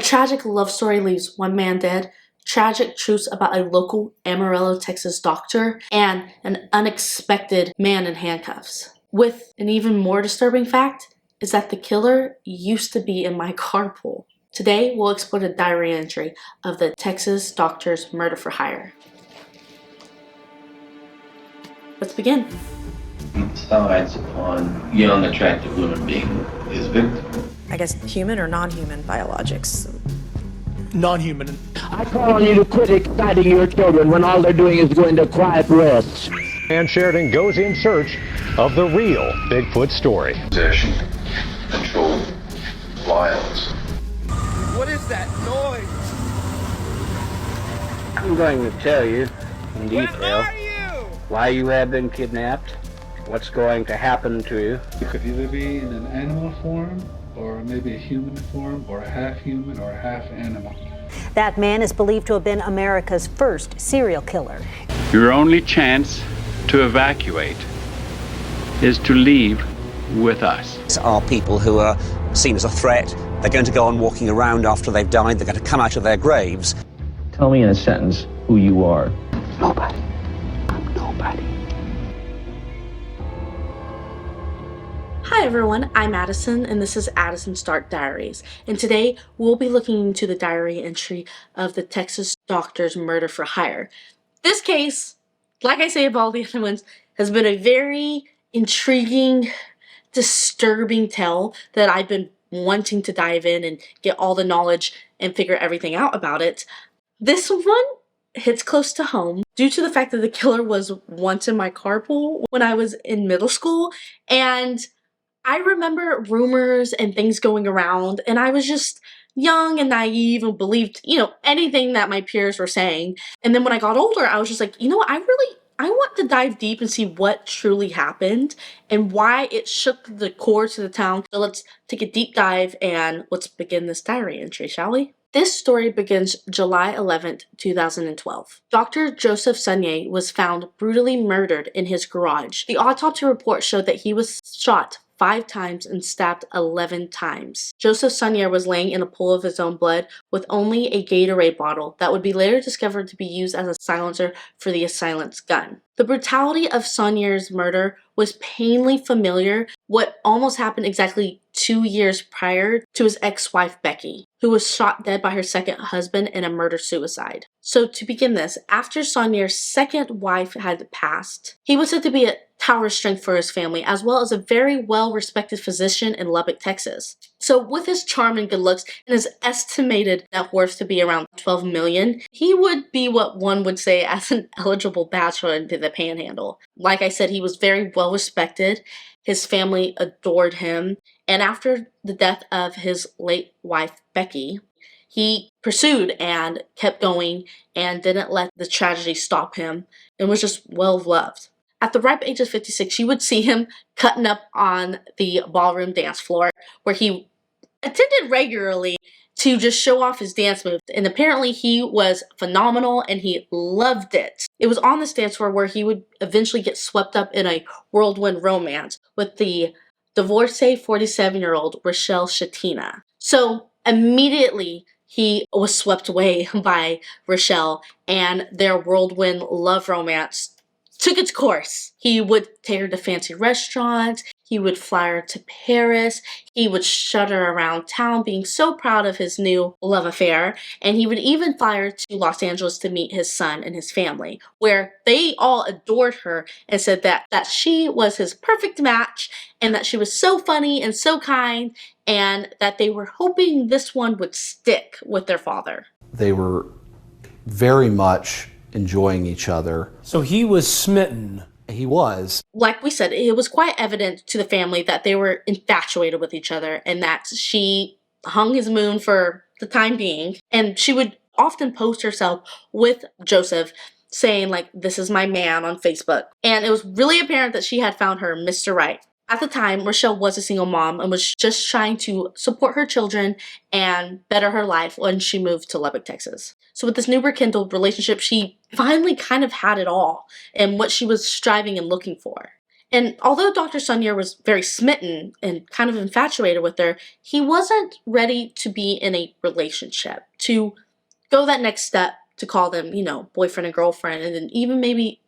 tragic love story leaves one man dead, tragic truths about a local Amarillo, Texas doctor, and an unexpected man in handcuffs. With an even more disturbing fact is that the killer used to be in my carpool. Today, we'll explore the diary entry of the Texas doctor's murder for hire. Let's begin. He decides upon young, attractive women being his victim. I guess human or non-human biologics. Non-human. I call on you to quit exciting your children when all they're doing is going to quiet rest. And Sheridan goes in search of the real Bigfoot story. Possession, control, violence. What is that noise? I'm going to tell you in Where detail are you? why you have been kidnapped, what's going to happen to you. You could either be in an animal form, or maybe a human form, or half human or half animal. That man is believed to have been America's first serial killer. Your only chance to evacuate is to leave with us. Are people who are seen as a threat. They're going to go on walking around after they've died. They're going to come out of their graves. Tell me in a sentence who you are. Nobody. I'm nobody. Hi everyone, I'm Addison and this is Addison Stark Diaries, and today we'll be looking into the diary entry of the Texas doctor's murder for hire. This case, like I say of all the other ones, has been a very intriguing, disturbing tale that I've been wanting to dive in and get all the knowledge and figure everything out about it. This one hits close to home due to the fact that the killer was once in my carpool when I was in middle school, and I remember rumors and things going around, and I was just young and naive and believed, anything that my peers were saying. And then when I got older, I was just like, I want to dive deep and see what truly happened and why it shook the core to the town. So let's take a deep dive and let's begin this diary entry, shall we? This story begins July 11th, 2012. Dr. Joseph Sonnier was found brutally murdered in his garage. The autopsy report showed that he was shot 5 times and stabbed 11 times. Joseph Sonnier was laying in a pool of his own blood with only a Gatorade bottle that would be later discovered to be used as a silencer for the assailant's gun. The brutality of Sonnier's murder was painfully familiar, what almost happened exactly 2 years prior to his ex-wife Becky, who was shot dead by her second husband in a murder-suicide. So to begin this, after Sonnier's second wife had passed, he was said to be a tower of strength for his family, as well as a very well-respected physician in Lubbock, Texas. So with his charm and good looks and his estimated net worth to be around $12 million, he would be what one would say as an eligible bachelor into the panhandle. Like I said, he was very well-respected. His family adored him. And after the death of his late wife, Becky, he pursued and kept going and didn't let the tragedy stop him and was just well-loved. At the ripe age of 56, you would see him cutting up on the ballroom dance floor where he attended regularly to just show off his dance moves. And apparently he was phenomenal and he loved it. It was on this dance floor where he would eventually get swept up in a whirlwind romance with the divorcee 47-year-old Rochelle Shatina. So immediately he was swept away by Rochelle and their whirlwind love romance took its course. He would take her to fancy restaurants, he would fly her to Paris, he would shut her around town being so proud of his new love affair, and he would even fly her to Los Angeles to meet his son and his family, where they all adored her and said that she was his perfect match and that she was so funny and so kind and that they were hoping this one would stick with their father. They were very much enjoying each other. So he was smitten. He was. Like we said, it was quite evident to the family that they were infatuated with each other and that she hung his moon for the time being. And she would often post herself with Joseph saying like, "This is my man" on Facebook. And it was really apparent that she had found her Mr. Right. At the time, Rochelle was a single mom and was just trying to support her children and better her life when she moved to Lubbock, Texas. So with this new rekindled relationship, she finally kind of had it all and what she was striving and looking for. And although Dr. Sonnier was very smitten and kind of infatuated with her, he wasn't ready to be in a relationship, to go that next step to call them, boyfriend and girlfriend, and then even maybe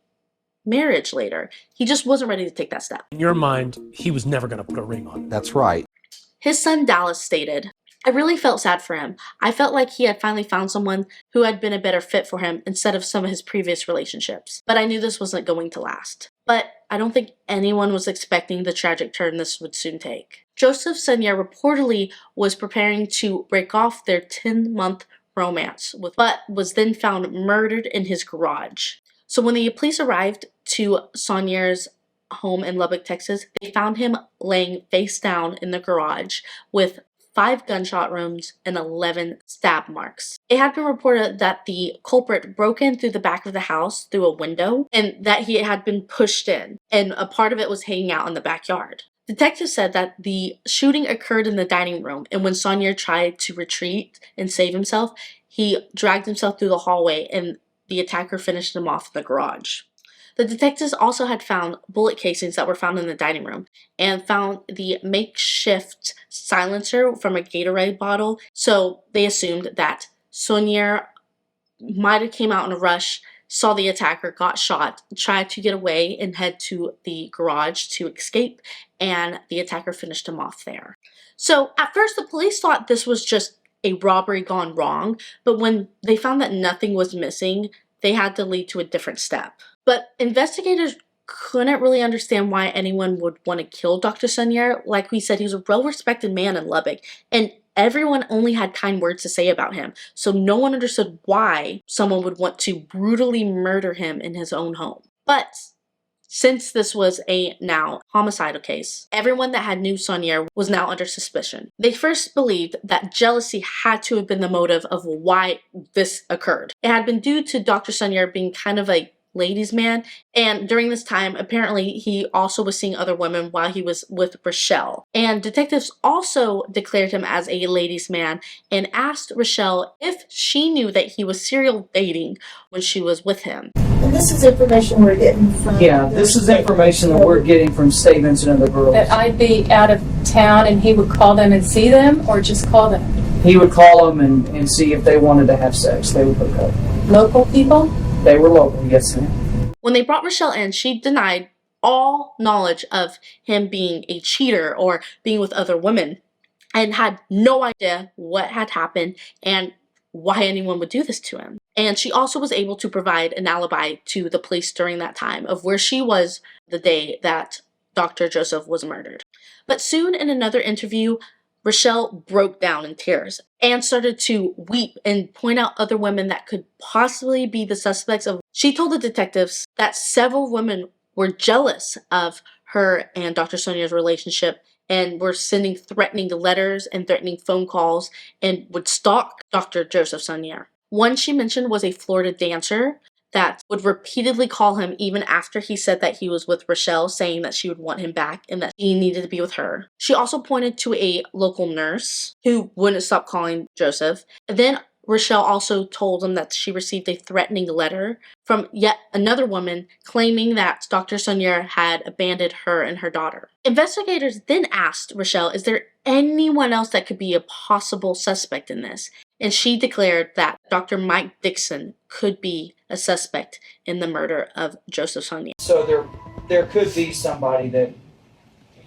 marriage later. He just wasn't ready to take that step. In your mind, he was never going to put a ring on it. That's right. His son Dallas stated, "I really felt sad for him. I felt like he had finally found someone who had been a better fit for him instead of some of his previous relationships. But I knew this wasn't going to last." But I don't think anyone was expecting the tragic turn this would soon take. Joseph Sonnier reportedly was preparing to break off their 10-month romance, but was then found murdered in his garage. So when the police arrived to Sonnier's home in Lubbock, Texas, they found him laying face down in the garage with 5 gunshot wounds and 11 stab marks. It had been reported that the culprit broke in through the back of the house through a window and that he had been pushed in, and a part of it was hanging out in the backyard. Detectives said that the shooting occurred in the dining room, and when Sonnier tried to retreat and save himself, he dragged himself through the hallway and the attacker finished him off in the garage. The detectives also had found bullet casings that were found in the dining room and found the makeshift silencer from a Gatorade bottle, so they assumed that Sonnier might have came out in a rush, saw the attacker, got shot, tried to get away and head to the garage to escape, and the attacker finished him off there. So at first the police thought this was just a robbery gone wrong, but when they found that nothing was missing, they had to lead to a different step. But investigators couldn't really understand why anyone would want to kill Dr. Sonnier. Like we said, he was a well-respected man in Lubbock, and everyone only had kind words to say about him. So no one understood why someone would want to brutally murder him in his own home. But since this was a now homicidal case, everyone that had knew Sonnier was now under suspicion. They first believed that jealousy had to have been the motive of why this occurred. It had been due to Dr. Sonnier being kind of a ladies' man, and during this time apparently he also was seeing other women while he was with Rochelle. And detectives also declared him as a ladies' man and asked Rochelle if she knew that he was serial dating when she was with him. And this is information we're getting from... Yeah, this is information that we're getting from statements and other girls. That I'd be out of town and he would call them and see them, or just call them? He would call them and see if they wanted to have sex. They would hook up. Local people? They were local, yes ma'am. When they brought Rochelle in, she denied all knowledge of him being a cheater or being with other women and had no idea what had happened and why anyone would do this to him. And she also was able to provide an alibi to the police during that time of where she was the day that Dr. Joseph was murdered. But soon in another interview, Rochelle broke down in tears and started to weep and point out other women that could possibly be the suspects of. She told the detectives that several women were jealous of her and Dr. Sonnier's relationship and were sending threatening letters and threatening phone calls and would stalk Dr. Joseph Sonnier. One she mentioned was a Florida dancer that would repeatedly call him even after he said that he was with Rochelle, saying that she would want him back and that he needed to be with her. She also pointed to a local nurse who wouldn't stop calling Joseph. And then Rochelle also told him that she received a threatening letter from yet another woman claiming that Dr. Sonnier had abandoned her and her daughter. Investigators then asked Rochelle, is there anyone else that could be a possible suspect in this? And she declared that Dr. Mike Dixon could be a suspect in the murder of Joseph Sonnier. So there could be somebody that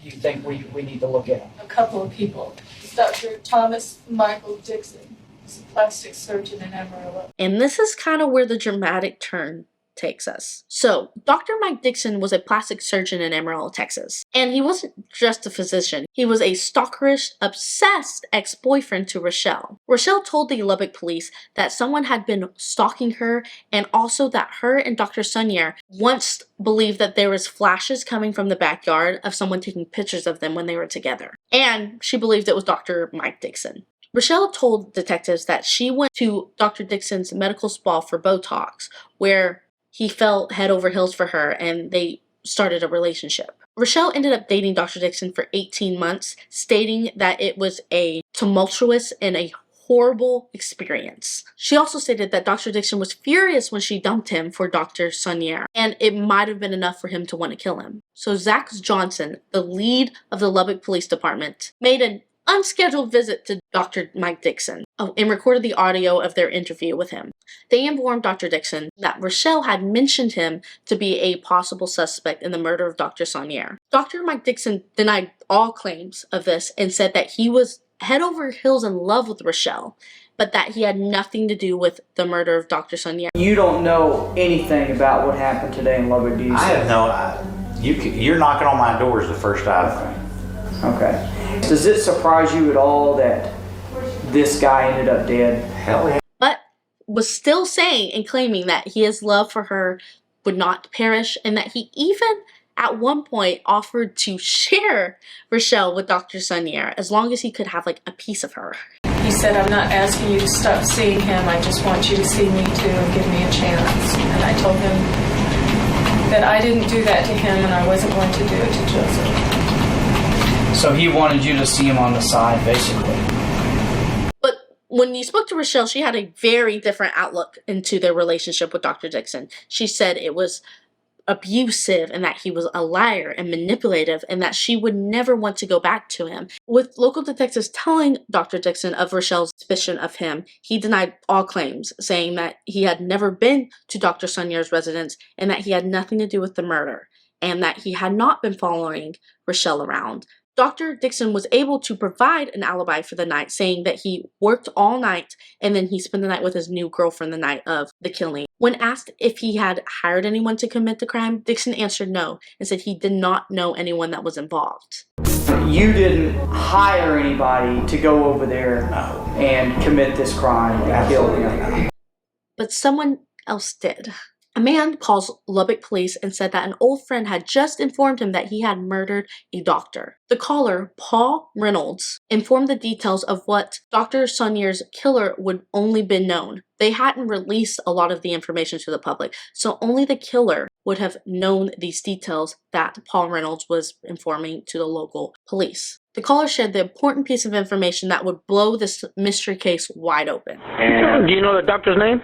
you think we need to look at. A couple of people. It's Dr. Thomas Michael Dixon. He's a plastic surgeon in Amarillo. And this is kind of where the dramatic turn takes us. So, Dr. Mike Dixon was a plastic surgeon in Amarillo, Texas. And he wasn't just a physician. He was a stalkerish, obsessed ex-boyfriend to Rochelle. Rochelle told the Lubbock police that someone had been stalking her and also that her and Dr. Sonnier once believed that there was flashes coming from the backyard of someone taking pictures of them when they were together. And she believed it was Dr. Mike Dixon. Rochelle told detectives that she went to Dr. Dixon's medical spa for Botox, where he fell head over heels for her and they started a relationship. Rochelle ended up dating Dr. Dixon for 18 months, stating that it was a tumultuous and a horrible experience. She also stated that Dr. Dixon was furious when she dumped him for Dr. Sonnier, and it might have been enough for him to want to kill him. So Zach Johnson, the lead of the Lubbock Police Department, made an unscheduled visit to Dr. Mike Dixon and recorded the audio of their interview with him. They informed Dr. Dixon that Rochelle had mentioned him to be a possible suspect in the murder of Dr. Sonnier. Dr. Mike Dixon denied all claims of this and said that he was head over heels in love with Rochelle, but that he had nothing to do with the murder of Dr. Sonnier. You don't know anything about what happened today in Lubbock, do you? I have no. You're knocking on my doors the first time. Okay. Does it surprise you at all that this guy ended up dead? Hell yeah. But was still saying and claiming that his love for her would not perish, and that he even at one point offered to share Rochelle with Dr. Sonnier as long as he could have like a piece of her. He said, I'm not asking you to stop seeing him. I just want you to see me too and give me a chance. And I told him that I didn't do that to him and I wasn't going to do it to Joseph. So he wanted you to see him on the side, basically. But when you spoke to Rochelle, she had a very different outlook into their relationship with Dr. Dixon. She said it was abusive and that he was a liar and manipulative and that she would never want to go back to him. With local detectives telling Dr. Dixon of Rochelle's suspicion of him, he denied all claims, saying that he had never been to Dr. Sonnier's residence and that he had nothing to do with the murder and that he had not been following Rochelle around. Dr. Dixon was able to provide an alibi for the night, saying that he worked all night and then he spent the night with his new girlfriend the night of the killing. When asked if he had hired anyone to commit the crime, Dixon answered no and said he did not know anyone that was involved. You didn't hire anybody to go over there and commit this crime and kill him. But someone else did. A man calls Lubbock police and said that an old friend had just informed him that he had murdered a doctor. The caller, Paul Reynolds, informed the details of what Dr. Sonnier's killer would only been known. They hadn't released a lot of the information to the public, so only the killer would have known these details that Paul Reynolds was informing to the local police. The caller shared the important piece of information that would blow this mystery case wide open. And do you know the doctor's name?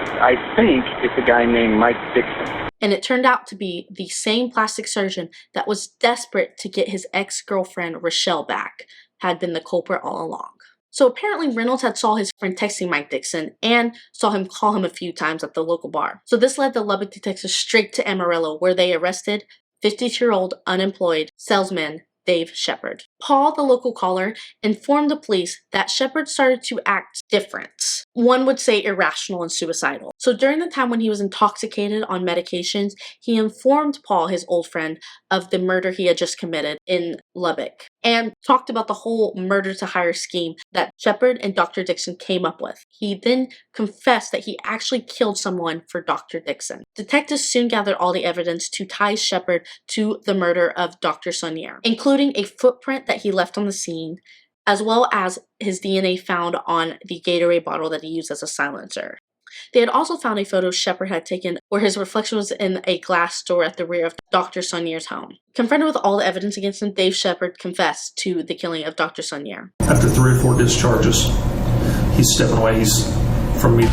I think it's a guy named Mike Dixon. And it turned out to be the same plastic surgeon that was desperate to get his ex-girlfriend Rochelle back, had been the culprit all along. So apparently Reynolds had saw his friend texting Mike Dixon and saw him call him a few times at the local bar. So this led the Lubbock detectives straight to Amarillo, where they arrested 52-year-old unemployed salesman Dave Shepard. Paul, the local caller, informed the police that Shepard started to act different. One would say irrational and suicidal. So during the time when he was intoxicated on medications, he informed Paul, his old friend, of the murder he had just committed in Lubbock and talked about the whole murder to hire scheme that Shepard and Dr. Dixon came up with. He then confessed that he actually killed someone for Dr. Dixon. Detectives soon gathered all the evidence to tie Shepard to the murder of Dr. Sonnier, including a footprint that he left on the scene, as well as his DNA found on the Gatorade bottle that he used as a silencer. They had also found a photo Shepard had taken where his reflection was in a glass door at the rear of Dr. Sonnier's home. Confronted with all the evidence against him, Dave Shepard confessed to the killing of Dr. Sonnier. After 3 or 4 discharges, he's stepping away. He's from me.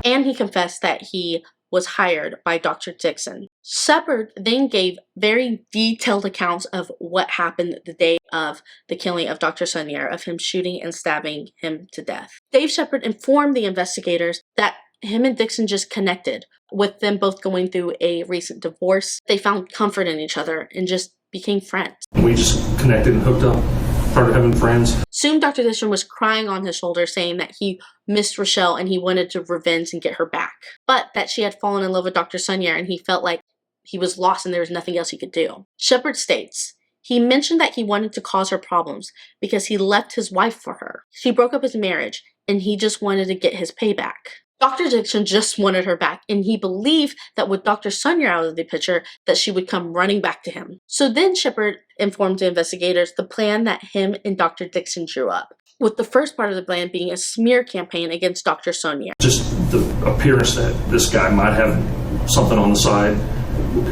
And he confessed that he was hired by Dr. Dixon. Shepard then gave very detailed accounts of what happened the day of the killing of Dr. Sonnier, of him shooting and stabbing him to death. Dave Shepard informed the investigators that him and Dixon just connected, with them both going through a recent divorce. They found comfort in each other and just became friends. We just connected and hooked up, started having friends. Soon Dr. Dixon was crying on his shoulder, saying that he missed Rochelle and he wanted to revenge and get her back, but that she had fallen in love with Dr. Sonnier and he felt like he was lost and there was nothing else he could do. Shepard states, he mentioned that he wanted to cause her problems because he left his wife for her. She broke up his marriage and he just wanted to get his payback. Dr. Dixon just wanted her back, and he believed that with Dr. Sonnier out of the picture, that she would come running back to him. So then Shepard informed the investigators the plan that him and Dr. Dixon drew up, with the first part of the plan being a smear campaign against Dr. Sonnier. Just the appearance that this guy might have something on the side.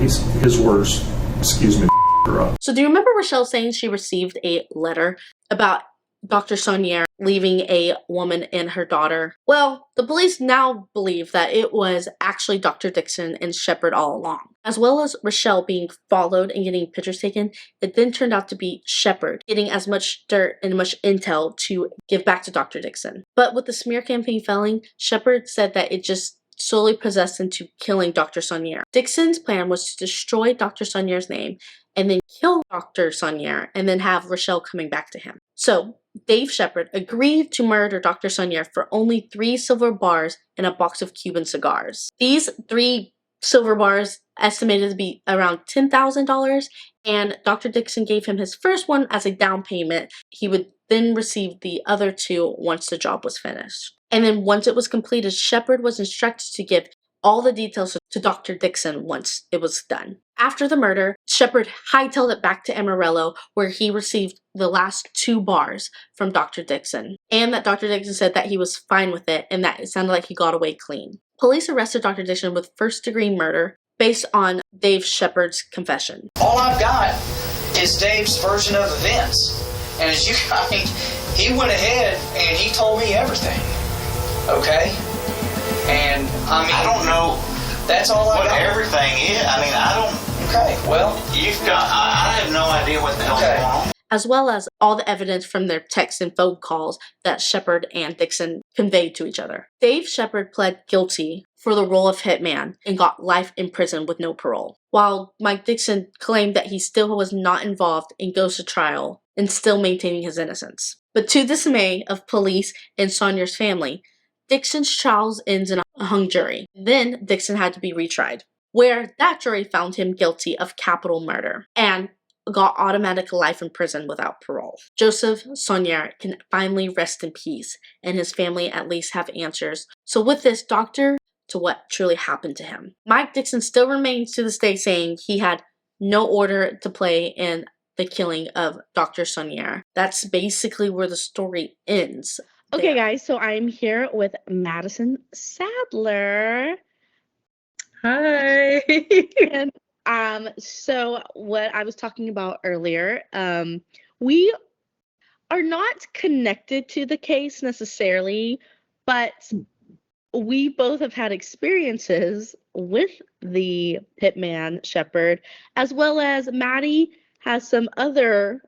His words, excuse me, her up. So do you remember Rochelle saying she received a letter about Dr. Sonnier leaving a woman and her daughter. Well, the police now believe that it was actually Dr. Dixon and Shepard all along. As well as Rochelle being followed and getting pictures taken, it then turned out to be Shepard getting as much dirt and much intel to give back to Dr. Dixon. But with the smear campaign failing, Shepard said that it just solely possessed into killing Dr. Sonnier. Dixon's plan was to destroy Dr. Sonnier's name and then kill Dr. Sonnier and then have Rochelle coming back to him. So, Dave Shepard agreed to murder Dr. Sonnier for only 3 silver bars and a box of Cuban cigars. These 3 silver bars estimated to be around $10,000, and Dr. Dixon gave him his first one as a down payment. He would then receive the other 2 once the job was finished. And then once it was completed, Shepard was instructed to give all the details to Dr. Dixon once it was done. After the murder, Shepard hightailed it back to Amarillo, where he received the last 2 bars from Dr. Dixon, and that Dr. Dixon said that he was fine with it and that it sounded like he got away clean. Police arrested Dr. Dixon with first-degree murder based on Dave Shepard's confession. All I've got is Dave's version of events, and as you, I mean, he went ahead and he told me everything. Okay, and I mean, I don't know. That's all I got. What everything is. I mean, I don't. Okay, well, You've got. I have no idea what the hell's going on. As well as all the evidence from their text and phone calls that Shepard and Dixon conveyed to each other. Dave Shepard pled guilty for the role of hitman and got life in prison with no parole, while Mike Dixon claimed that he still was not involved and goes to trial and still maintaining his innocence. But to the dismay of police and Sonnier's family, Dixon's trial ends in a hung jury. Then Dixon had to be retried, where that jury found him guilty of capital murder and got automatic life in prison without parole. Joseph Sonnier can finally rest in peace, and his family at least have answers. So with this, doctor, to what truly happened to him. Mike Dixon still remains to this day saying he had no order to play in the killing of Dr. Sonnier. That's basically where the story ends. Okay, guys, so I'm here with Madison Sadler. Hi. And so what I was talking about earlier, we are not connected to the case necessarily, but we both have had experiences with the hitman Shepard, as well as Maddie has some other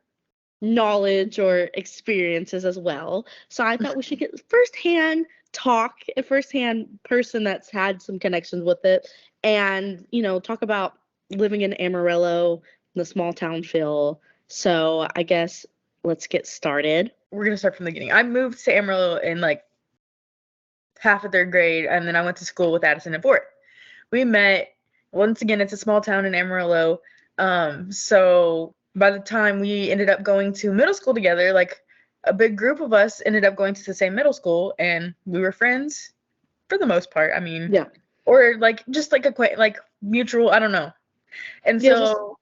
knowledge or experiences as well. So I thought we should get firsthand talk, a firsthand person that's had some connections with it, and talk about living in Amarillo, the small town feel. So I guess let's get started. We're gonna start from the beginning. I moved to Amarillo in like half of 3rd grade, and then I went to school with Addison and Fort. We met, once again, it's a small town in Amarillo. So by the time we ended up going to middle school together, like a big group of us ended up going to the same middle school, and we were friends for the most part. I mean, yeah, or like just like like mutual, I don't know. And so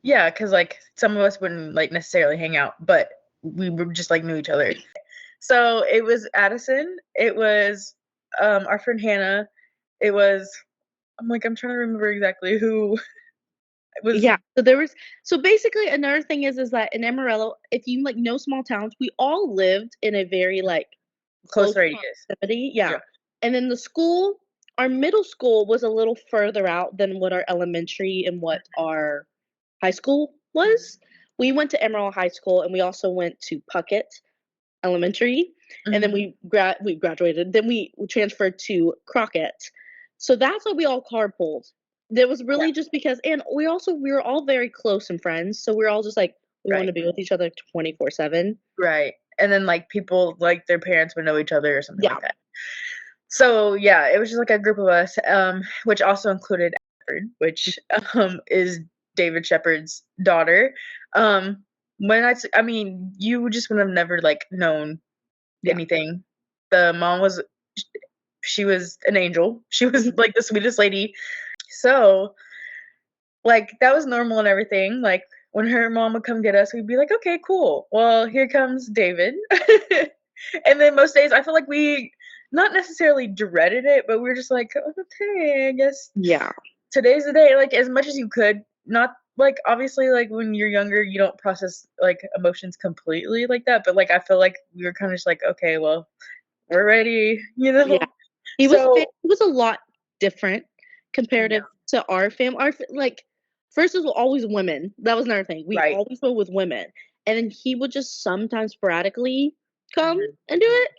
yeah, because like some of us wouldn't like necessarily hang out, but we were just like knew each other. So it was Addison, it was our friend Hannah, it was, I'm trying to remember exactly who it was. Yeah, so basically another thing is that in Amarillo, if you know small towns, we all lived in a very close radius proximity. Yeah. And then the school, our middle school was a little further out than what our elementary and what our high school was. We went to Amarillo High School, and we also went to Puckett Elementary, and then we graduated. Then we transferred to Crockett. So that's why we all carpooled. There was really just because, and we were all very close and friends. So we were all just we want to be with each other 24/7. Right. And then people, their parents would know each other or something like that. So yeah, it was just a group of us, which also included Ashford, which is David Shepard's daughter. I mean, you just would have never known anything. The mom she was an angel. She was the sweetest lady. So that was normal and everything. When her mom would come get us, we'd be like, okay, cool. Well, here comes David. And then most days I feel like we not necessarily dreaded it, but we were just okay, I guess. Yeah. Today's the day. As much as you could, not like, obviously, like, when you're younger, you don't process, like, emotions completely like that, but, like, I feel like we were kinda just like, "Okay, well, we're ready," you know? Yeah. He was a lot different comparative to our family. Like, first it was always women. That was another thing. We Right. always went with women. And then he would just sometimes sporadically come Mhm. and do it.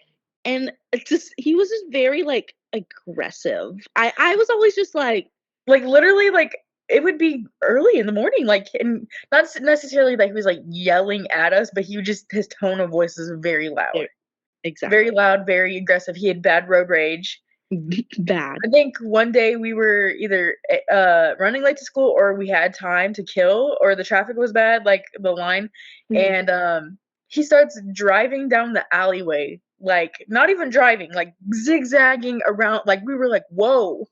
And it's just he was just very, like, aggressive. I was always just like Like, literally, like, it would be early in the morning, like, and not necessarily that he was, like, yelling at us, but he would just his tone of voice is very loud. Exactly. Very loud, very aggressive. He had bad road rage. Bad. I think one day we were either, running late to school or we had time to kill or the traffic was bad, like, the line, Mhm. and, he starts driving down the alleyway, like, not even driving, like, zigzagging around, like, we were like, "Whoa,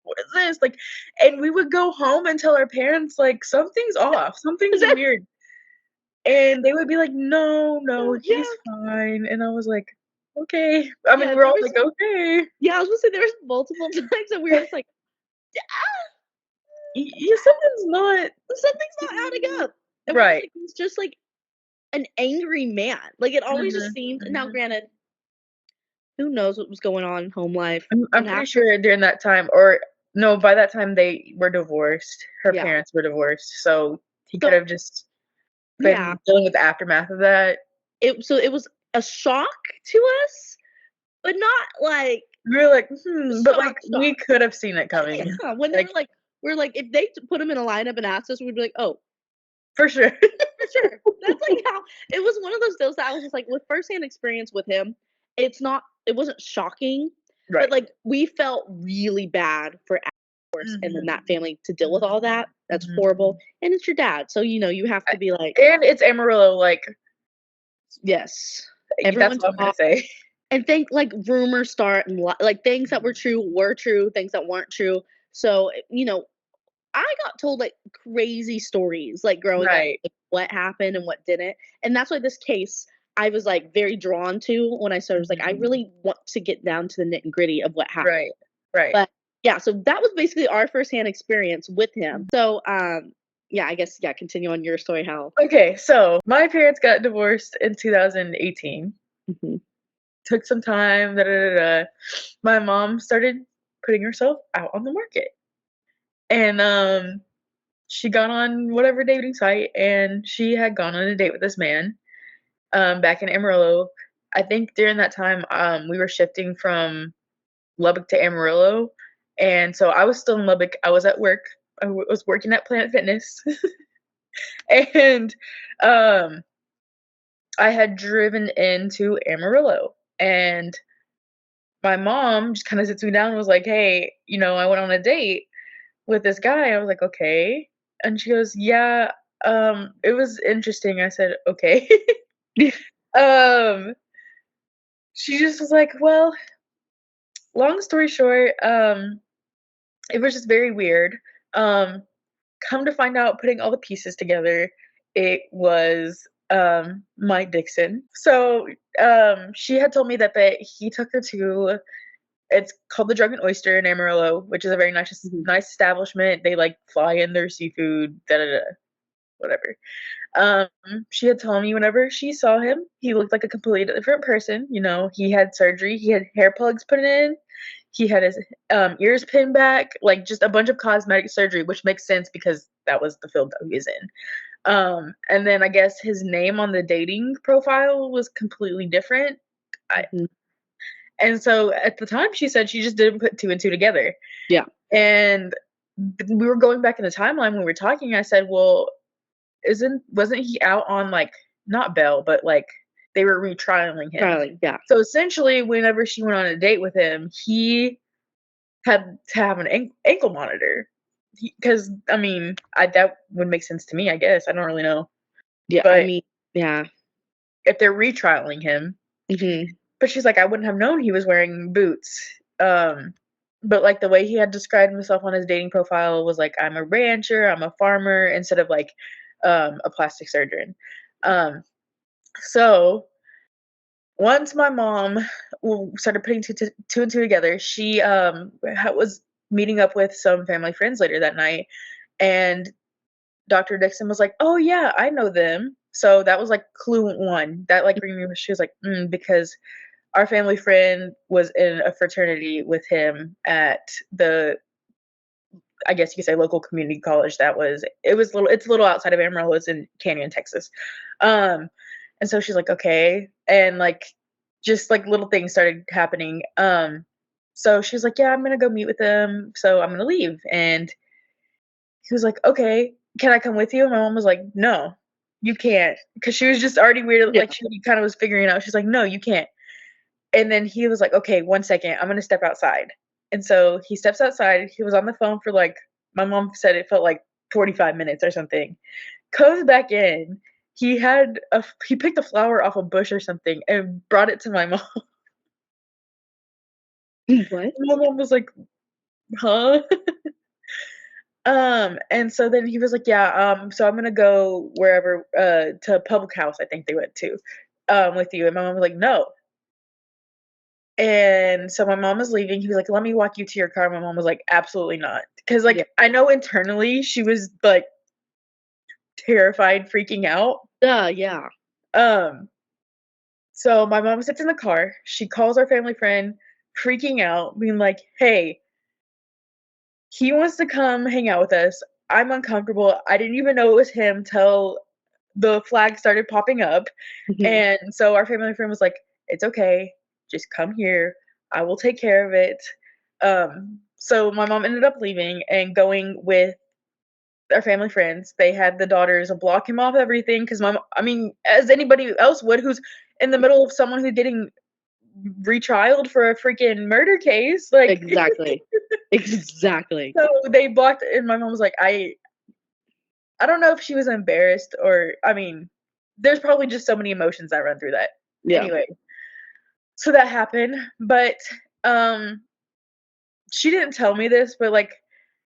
what is this?" Like, and we would go home and tell our parents, like, "Something's off, something's weird." And they would be like, "No, no, he's fine," and I was like, "Okay." I mean, Yeah, we're there all was like, "Okay." Yeah, I was gonna say there was multiple times that we were just like, Yeah, something's not something's not adding up. And we're just right. like, he's just like an angry man. Like, it always just Mhm, seemed. Now, mhm. granted, who knows what was going on in home life? I'm And pretty after, sure during that time or no, by that time they were divorced. Her yeah. parents were divorced, so he could So have just yeah, been dealing with the aftermath of that. it was a shock to us, but not like We were like, "Hmm," but, like, we shock. could have seen it coming. Yeah, when they Like, were like, we're like, if they put him in a lineup and asked us, we'd be like, oh, for sure. for sure. That's like how it was one of those deals that I was just like, with firsthand experience with him, it wasn't shocking, but Right. like we felt really bad for course and then Mhm. that family to deal with all that. That's Mhm. horrible. And it's your dad. So, you have to be like, And it's Amarillo, like, yes. that's Everyone what I'm gonna talk say. and think like rumors start and like things that were true, things that weren't true. So, I got told like crazy stories like growing up, Right. like what happened and what didn't. And that's why this case I was like very drawn to when I started. I was like, I really want to get down to the nit and gritty of what happened. Right. Right. But yeah, so that was basically our firsthand experience with him. So yeah, I guess continue on your story how. Okay, so my parents got divorced in 2018. Mhm. Took some time, da, da, da, da. My mom started putting herself out on the market. And she got on whatever dating site and she had gone on a date with this man back in Amarillo. I think during that time we were shifting from Lubbock to Amarillo. And so I was still in Lubbock. I was at work. Was working at Planet Fitness. And um I had driven into Amarillo and my mom just kind of sits me down and was like, "Hey, I went on a date with this guy." I was like, "Okay." And she goes, "Yeah, it was interesting." I said, "Okay." um she just was like, "Well, long story short, it was just very weird. Um Come to find out, putting all the pieces together, it was Mike Dixon. So she had told me that he took her to it's called the Drunken Oyster in Amarillo, which is a very nice establishment. They like fly in their seafood, da da da, whatever. She had told me whenever she saw him, he looked like a completely different person. He had surgery, he had hair plugs put in, he had his ears pinned back, like just a bunch of cosmetic surgery, which makes sense because that was the field that he was in. And then I guess his name on the dating profile was completely different. Mhm. And so at the time, she said she just didn't put two and two together. Yeah. And we were going back in the timeline when we were talking. I said, "Well, wasn't he out on like not bail, but like they were retrialing him?" Charlie, yeah. So essentially, whenever she went on a date with him, he had to have an ankle monitor because I mean, that would make sense to me. I guess I don't really know, Yeah, I but mean, yeah. if they're retrialing him, Mhm. but she's like, I wouldn't have known he was wearing boots. But like the way he had described himself on his dating profile was like, I'm a rancher, I'm a farmer, instead of like a plastic surgeon. So once my mom started putting two and two together, she was meeting up with some family friends later that night, and Dr. Dixon was like, "Oh yeah, I know them." So that was like clue one. That like she was like, because our family friend was in a fraternity with him at the, I guess you could say, local community college. It's a little outside of Amarillo. It's in Canyon, Texas. And so she's like, okay. And like, just like little things started happening. So she's like, yeah, I'm going to go meet with them. So I'm going to leave. And he was like, okay, can I come with you? And my mom was like, no, you can't. Cause she was just already weird. Like she kind of was figuring it out. She's like, no, you can't. And then he was like, okay, 1 second, I'm going to step outside. And so he steps outside. He was on the phone for like, my mom said it felt like 45 minutes or something. Comes back in. He picked a flower off a bush or something and brought it to my mom. What? My mom was like, huh? And so then he was like, yeah, so I'm gonna go wherever, to a public house, I think they went to, with you. And my mom was like, no. And so my mom was leaving. He was like, let me walk you to your car. My mom was like, absolutely not. Cause like, I know internally she was like terrified, freaking out. Yeah. So my mom sits in the car. She calls our family friend, freaking out, being like, hey, he wants to come hang out with us. I'm uncomfortable. I didn't even know it was him till the flag started popping up. And so our family friend was like, it's okay. Just come here. I will take care of it. So my mom ended up leaving and going with our family friends. They had the daughters block him off everything because as anybody else would, who's in the middle of someone who's getting retrialed for a freaking murder case. Like Exactly. So they blocked, and my mom was like, I don't know if she was embarrassed or, there's probably just so many emotions that run through that. Yeah. Anyway, so that happened, but she didn't tell me this, but like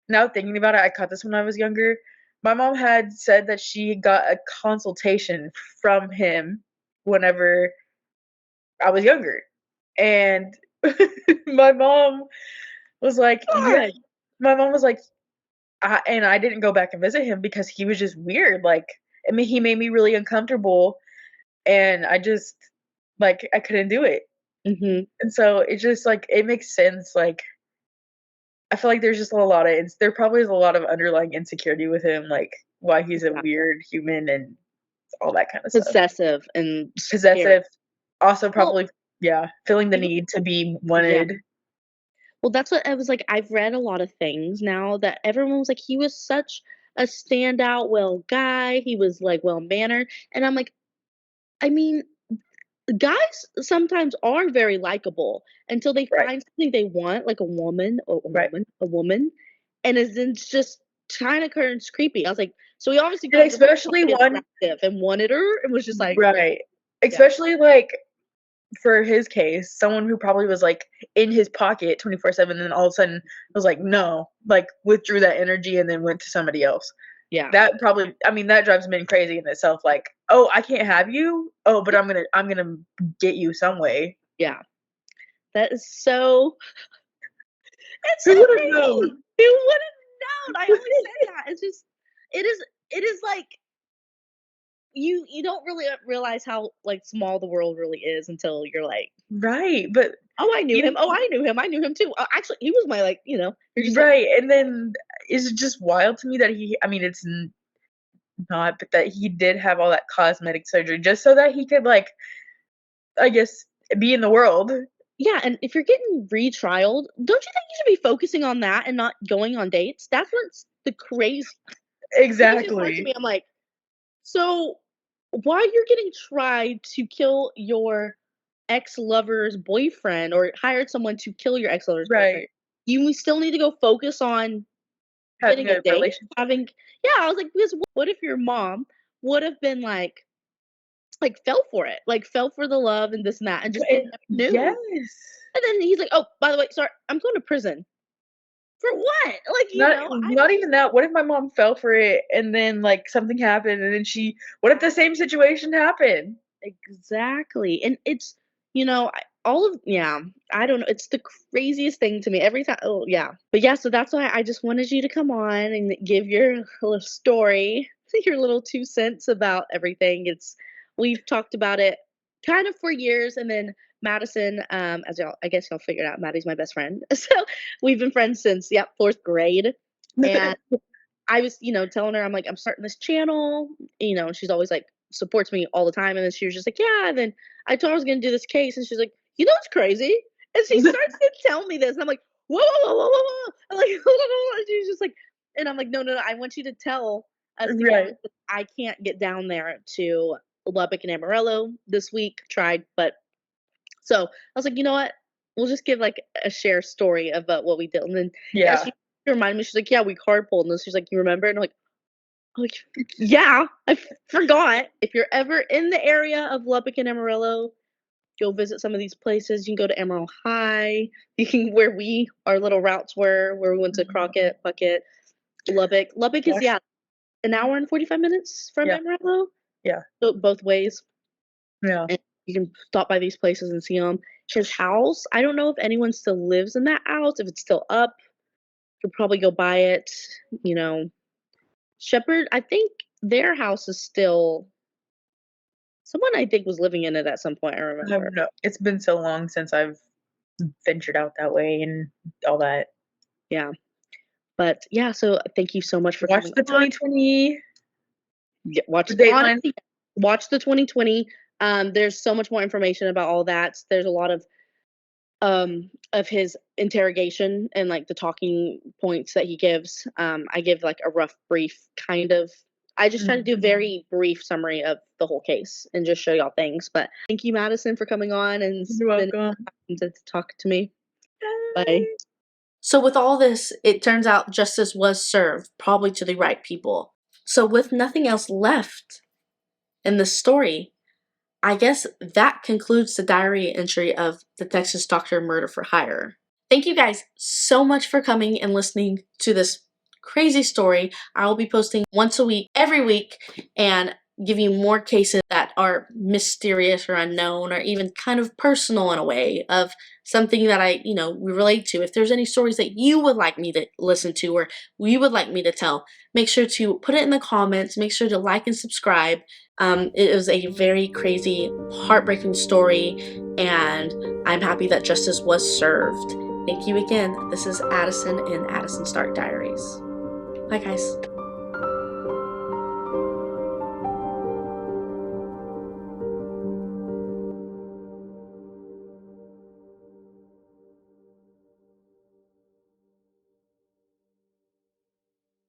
now thinking about it, I caught this when I was younger. My mom had said that she got a consultation from him whenever I was younger. And my mom was like, yeah. My mom was like, and I didn't go back and visit him because he was just weird. Like, he made me really uncomfortable, and I just, like, I couldn't do it. And so it just, like, it makes sense. Like, I feel like there's just there probably is a lot of underlying insecurity with him, like, why he's a weird human and all that kind of stuff. Possessive and Possessive. Also probably, feeling the need to be wanted. Yeah. Well, that's what I was like. I've read a lot of things now that everyone was like, he was such a standout, well guy. He was like well mannered. And I'm like, guys sometimes are very likable until they find something they want, like a woman, a woman, and it's just kind of turns creepy. I was like, so he obviously got especially attractive and wanted her. It was just like, especially like for his case, someone who probably was like in his pocket 24/7, and then all of a sudden was like, no, like withdrew that energy and then went to somebody else. Yeah. That probably, that drives men crazy in itself. Like, oh, I can't have you. Oh, but I'm gonna get you some way. Yeah. That is so. It's Who so would have crazy. known? Who would have known? I always say that. It's just, it is like, you don't really realize how like small the world really is until you're like, right. But oh, I knew him. Oh, I knew him. I knew him too. Actually, he was my like, you're just right. And then it's just wild to me that it's not, but that he did have all that cosmetic surgery just so that he could, like, I guess, be in the world. Yeah, and if you're getting retrialed, don't you think you should be focusing on that and not going on dates? That's what's the crazy. Exactly. Part to me, I'm like, so while you're getting tried to kill your ex-lover's boyfriend or hired someone to kill your ex-lover's boyfriend, you still need to go focus on having getting a date, relationship. I was like, because what if your mom would have been like fell for it, like fell for the love and this and that, and just didn't knew. Yes. And then he's like, oh, by the way, sorry, I'm going to prison. For what? Like, not even that. What if my mom fell for it and then like something happened and then what if the same situation happened? Exactly. And it's, I don't know. It's the craziest thing to me every time. Oh, yeah. But yeah, so that's why I just wanted you to come on and give your little story, your little 2 cents about everything. We've talked about it kind of for years, and then Madison, as I guess y'all figured out, Maddie's my best friend. So we've been friends since 4th grade. And I was, telling her, I'm like, I'm starting this channel, and she's always like supports me all the time. And then she was just like, yeah. And then I told her I was gonna do this case, and she's like, it's crazy. And she starts to tell me this, and I'm like, whoa, whoa, whoa, whoa, whoa. I'm like, and she's just like, and I'm like, no, I want you to tell us together. I can't get down there to Lubbock and Amarillo this week. Tried, but so I was like, you know what? We'll just give like a share story about what we did. And then she reminded me, she's like, yeah, we carpooled. And she's like, you remember? And I'm like, yeah, I forgot. If you're ever in the area of Lubbock and Amarillo, go visit some of these places. You can go to Amarillo High. You can where our little routes were, where we went to Crockett, Puckett, Lubbock. Lubbock is an hour and 45 minutes from Amarillo. Yeah. So both ways. Yeah. And you can stop by these places and see them. His house, I don't know if anyone still lives in that house, if it's still up. You could probably go by it, Shepherd, I think their house is still, someone I think was living in it at some point, I remember. I don't know. It's been so long since I've ventured out that way and all that. Yeah. But yeah, so thank you so much for coming. Watch the 2020. Yeah, watch the 2020. There's so much more information about all that. There's a lot of his interrogation and like the talking points that he gives. I give like a rough brief kind of. I just try to do a very brief summary of the whole case and just show y'all things. But thank you, Madison, for coming on and to talk to me. Bye. So with all this, it turns out justice was served, probably to the right people. So with nothing else left in this story, I guess that concludes the diary entry of the Texas doctor murder for hire. Thank you guys so much for coming and listening to this crazy story. I will be posting once a week, every week, and give you more cases that are mysterious or unknown or even kind of personal in a way of something that we relate to. If there's any stories that you would like me to listen to or you would like me to tell, make sure to put it in the comments. Make sure to like and subscribe. It was a very crazy, heartbreaking story, and I'm happy that justice was served. Thank you again. This is Addison in Addison Stark Diaries. Bye, guys.